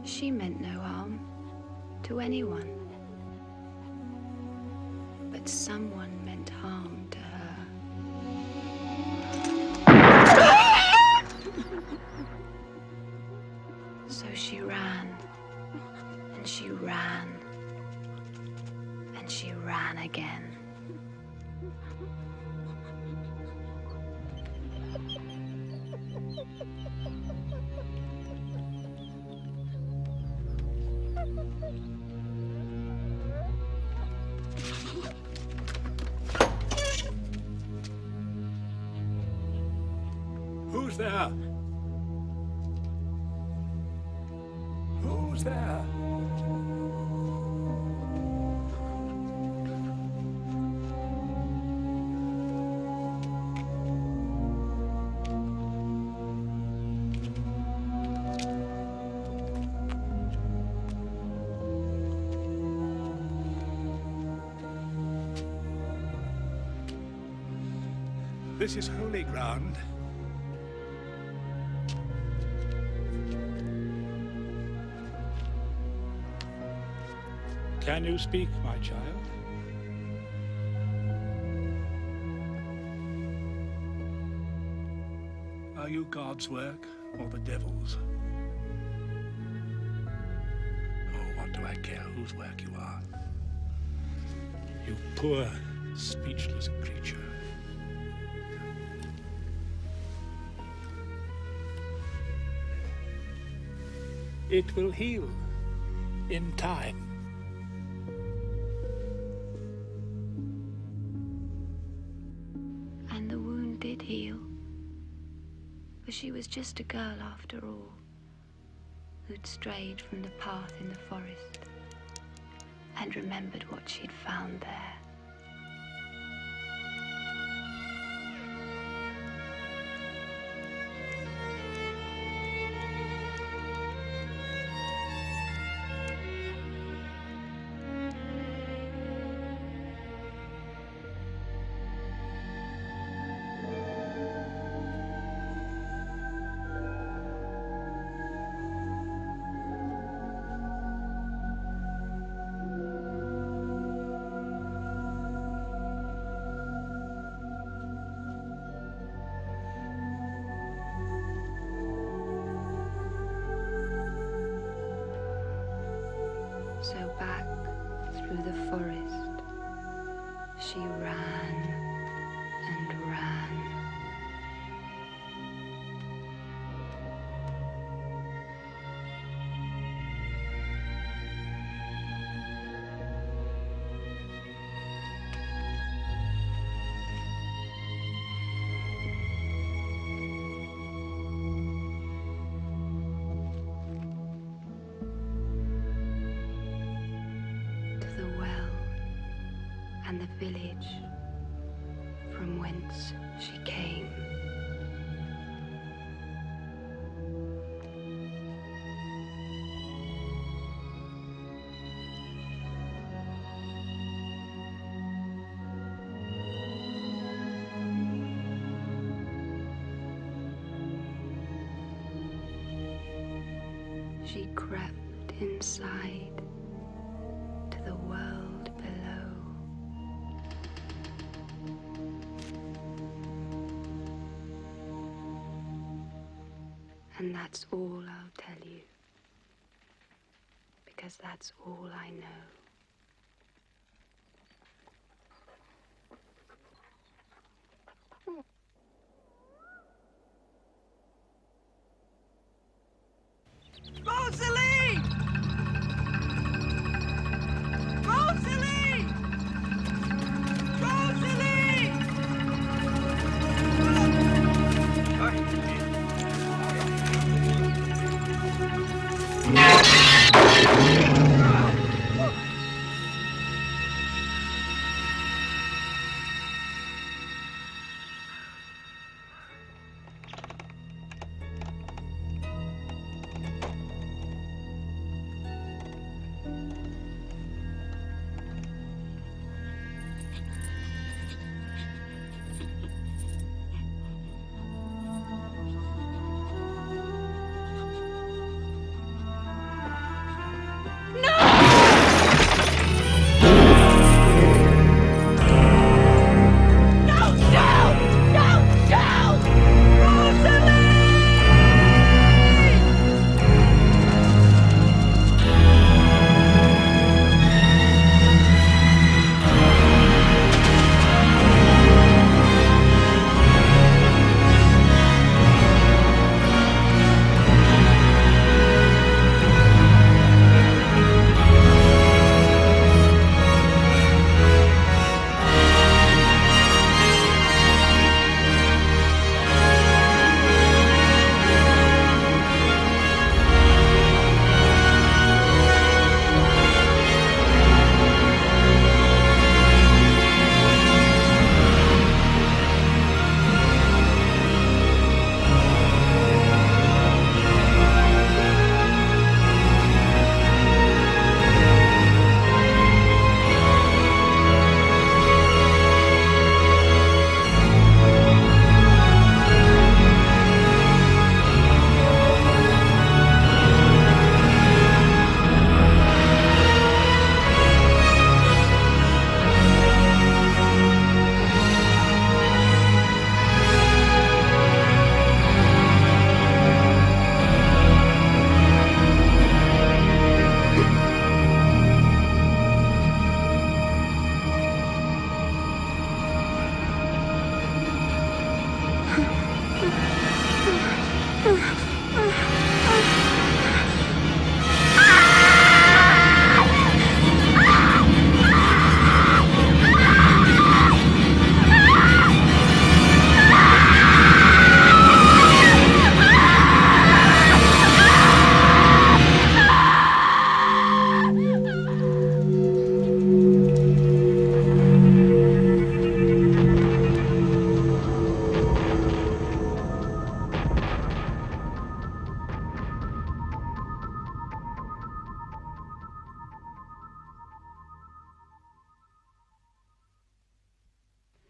She meant no harm to anyone, but someone meant harm to her. So she ran, and she ran, and she ran again. Who's there? Who's there? This is holy ground. Can you speak, my child? Are you God's work or the devil's? Oh, what do I care whose work you are? You poor, speechless creature. It will heal in time. And the wound did heal, for she was just a girl after all, who'd strayed from the path in the forest and remembered what she'd found there. So back through the forest, she ran and ran. And the village from whence she came. She crept inside to the world below. And that's all I'll tell you, because that's all I know. Rosalie! Rosalie! Rosalie!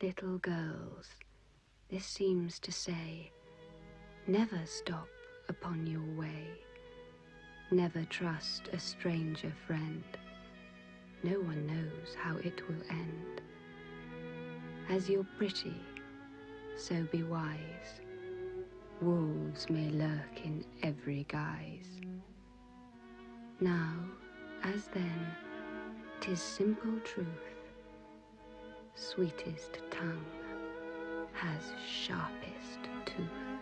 Little girls, this seems to say, never stop upon your way. Never trust a stranger friend. No one knows how it will end. As you're pretty, so be wise. Wolves may lurk in every guise. Now, As then, 'tis simple truth, sweetest tongue has sharpest tooth.